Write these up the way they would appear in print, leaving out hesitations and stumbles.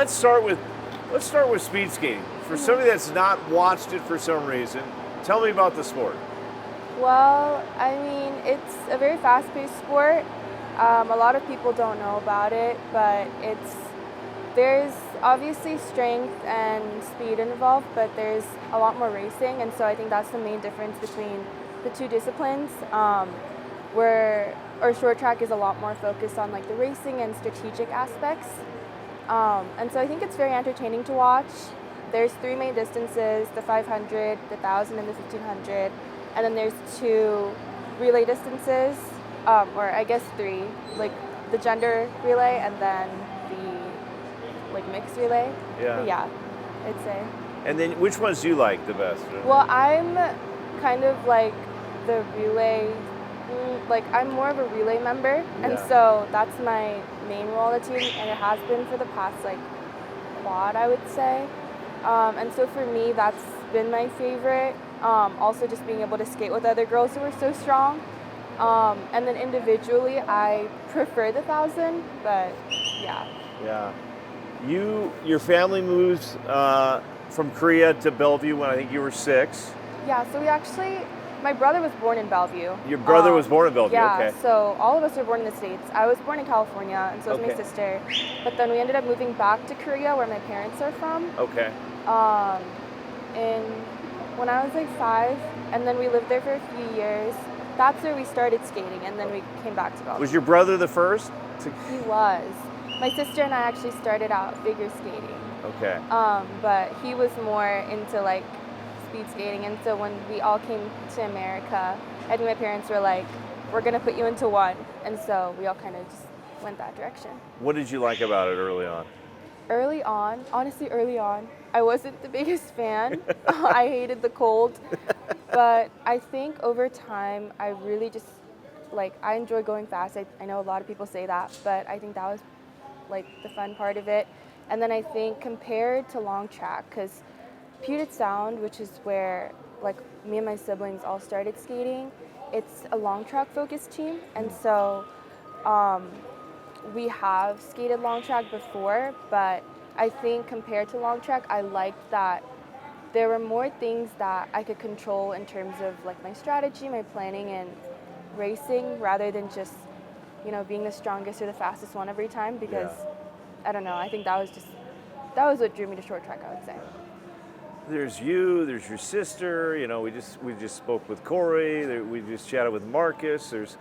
let's start with speed skating. For somebody that's not watched it for some reason, tell me about the sport. Well, I mean, it's a very fast-paced sport. A lot of people don't know about it, but there's obviously strength and speed involved, but there's a lot more racing, and so I think that's the main difference between the two disciplines. Where our short track is a lot more focused on like the racing and strategic aspects, and so I think it's very entertaining to watch. There's three main distances: the 500, the 1,000, and the 1,500. And then there's two relay distances, or I guess three, like the gender relay and then the like mixed relay. Yeah. But yeah, I'd say. And then which ones do you like the best? Well, I'm kind of like the relay, like I'm more of a relay member, and so that's my main role on the team, and it has been for the past like quad, I would say. And so for me, that's been my favorite. Also just being able to skate with other girls who are so strong. And then individually, I prefer the 1,000, but yeah. Yeah. Your family moves from Korea to Bellevue when I think you were 6. Yeah, so my brother was born in Bellevue. Your brother was born in Bellevue, yeah, okay. So all of us were born in the States. I was born in California, and so was my sister. But then we ended up moving back to Korea, where my parents are from. Okay. When I was like 5, and then we lived there for a few years. That's where we started skating, and then we came back to Bellevue. Was your brother the first? He was. My sister and I actually started out figure skating. Okay. But he was more into like speed skating, and so when we all came to America, I think my parents were like, we're gonna put you into one, and so we all kind of just went that direction. What did you like about it early on? Early on, I wasn't the biggest fan. I hated the cold, but I think over time, I really just, like, I enjoy going fast. I know a lot of people say that, but I think that was, like, the fun part of it. And then I think compared to long track, because Puget Sound, which is where, like, me and my siblings all started skating, it's a long track focused team, and so we have skated long track before, but I think compared to long track, I liked that there were more things that I could control in terms of like my strategy, my planning, and racing, rather than just, you know, being the strongest or the fastest one every time, because I don't know, I think that was what drew me to short track, I would say. There's you, there's your sister, you know, we just spoke with Corey, we just chatted with Marcus, there's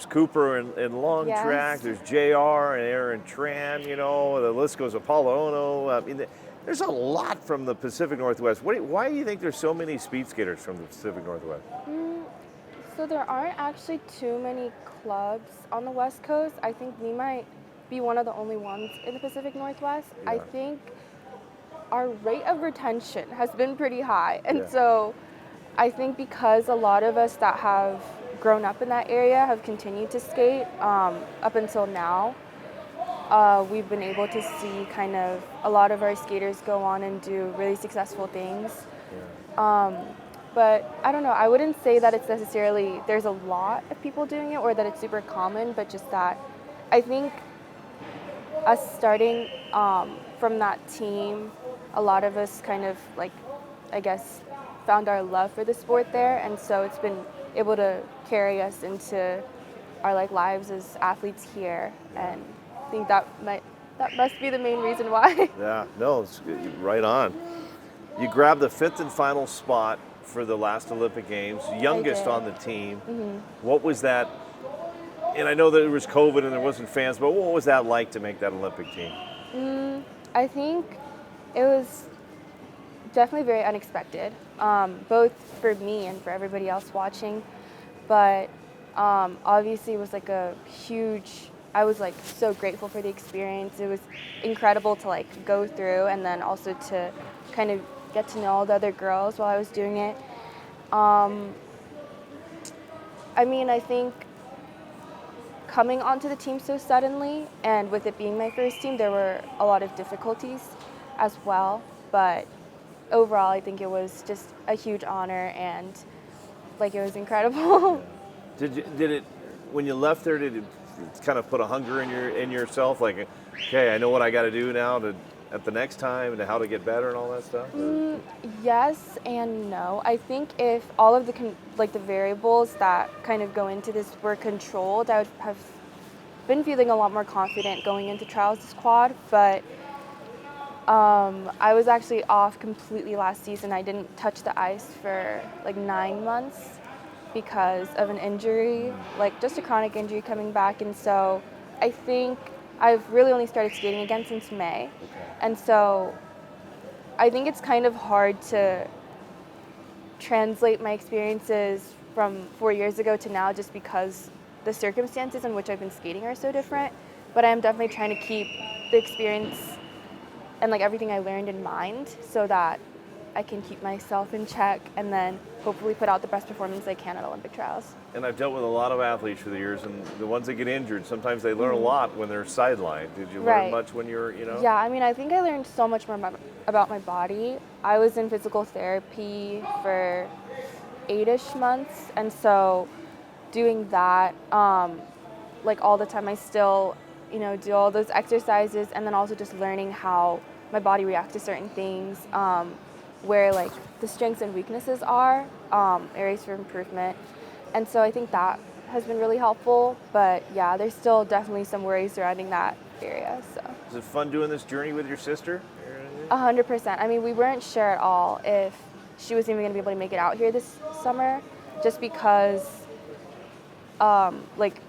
Cooper in long track, there's JR and Aaron Tran, you know, the list goes Apollo Ono. I mean, there's a lot from the Pacific Northwest. Why do you think there's so many speed skaters from the Pacific Northwest? So there aren't actually too many clubs on the West Coast. I think we might be one of the only ones in the Pacific Northwest. Yeah. I think our rate of retention has been pretty high. And so I think because a lot of us that have grown up in that area have continued to skate up until now, we've been able to see kind of a lot of our skaters go on and do really successful things. But I don't know, I wouldn't say that it's necessarily there's a lot of people doing it or that it's super common, but just that I think us starting from that team, a lot of us kind of like, I guess, found our love for the sport there, and so it's been able to carry us into our like lives as athletes here, and I think that must be the main reason why. Yeah, no, it's right on. You grabbed the 5th and final spot for the last Olympic Games, youngest on the team. Mm-hmm. What was that? And I know that there was COVID and there wasn't fans, but what was that like to make that Olympic team? I think it was definitely very unexpected, both for me and for everybody else watching. But obviously it was like a huge, I was like so grateful for the experience. It was incredible to like go through, and then also to kind of get to know all the other girls while I was doing it. I mean, I think coming onto the team so suddenly, and with it being my first team, there were a lot of difficulties as well. But overall, I think it was just a huge honor, and like it was incredible. Did it when you left there? Did it kind of put a hunger in yourself? Like, okay, I know what I got to do now to at the next time and how to get better and all that stuff? Yes and no. I think if all of the the variables that kind of go into this were controlled, I would have been feeling a lot more confident going into trials this quad. But I was actually off completely last season. I didn't touch the ice for like 9 months because of an injury, like just a chronic injury coming back. And so I think I've really only started skating again since May. Okay. And so I think it's kind of hard to translate my experiences from 4 years ago to now just because the circumstances in which I've been skating are so different. But I am definitely trying to keep the experience and like everything I learned in mind so that I can keep myself in check and then hopefully put out the best performance I can at Olympic trials. And I've dealt with a lot of athletes through the years, and the ones that get injured, sometimes they learn a lot when they're sidelined. Did you learn much when you're, Yeah, I mean, I think I learned so much more about my body. I was in physical therapy for 8-ish months, and so doing that, like all the time, I still, do all those exercises, and then also just learning how my body reacts to certain things, where like the strengths and weaknesses are, areas for improvement. And so I think that has been really helpful, but yeah, there's still definitely some worries surrounding that area. So. Is it fun doing this journey with your sister? 100%. I mean, we weren't sure at all if she was even going to be able to make it out here this summer, just because, like,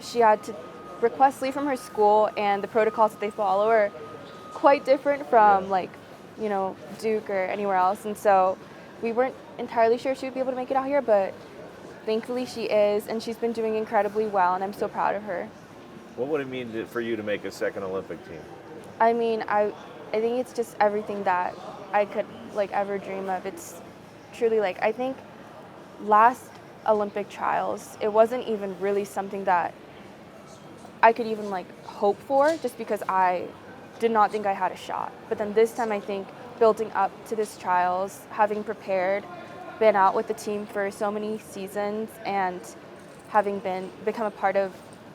she had to request leave from her school, and the protocols that they follow are quite different from Duke or anywhere else. And so we weren't entirely sure if she would be able to make it out here, but thankfully she is, and she's been doing incredibly well, and I'm so proud of her. What would it mean for you to make a second Olympic team? I mean, I think it's just everything that I could ever dream of. It's truly I think last Olympic trials, it wasn't even really something that I could even hope for, just because I did not think I had a shot. But then this time, I think building up to this trials, having prepared, been out with the team for so many seasons, and having become a part of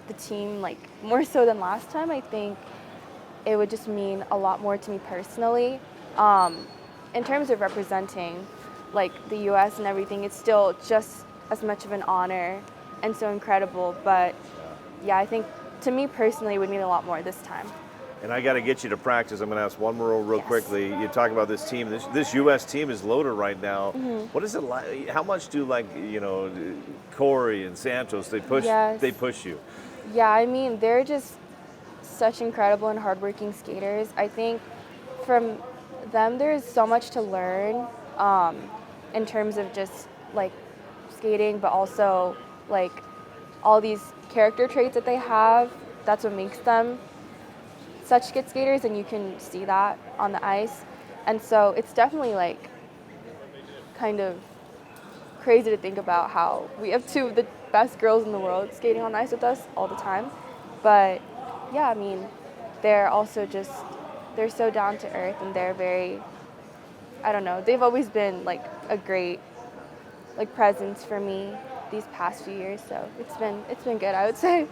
the team more so than last time, I think it would just mean a lot more to me personally. In terms of representing the U.S. and everything, it's still just as much of an honor and so incredible. But yeah, I think to me personally, it would mean a lot more this time. And I got to get you to practice. I'm going to ask one more real quickly. You talk about this team. This U.S. team is loaded right now. Mm-hmm. What is it like? How much do Corey and Santos, they push you? Yeah, I mean, they're just such incredible and hardworking skaters. I think from them, there's so much to learn in terms of just skating, but also all these character traits that they have. That's what makes them such good skaters, and you can see that on the ice. And so it's definitely kind of crazy to think about how we have two of the best girls in the world skating on ice with us all the time. But yeah, I mean, they're also they're so down to earth, and they're very, I don't know, they've always been a great presence for me these past few years. So it's been good, I would say.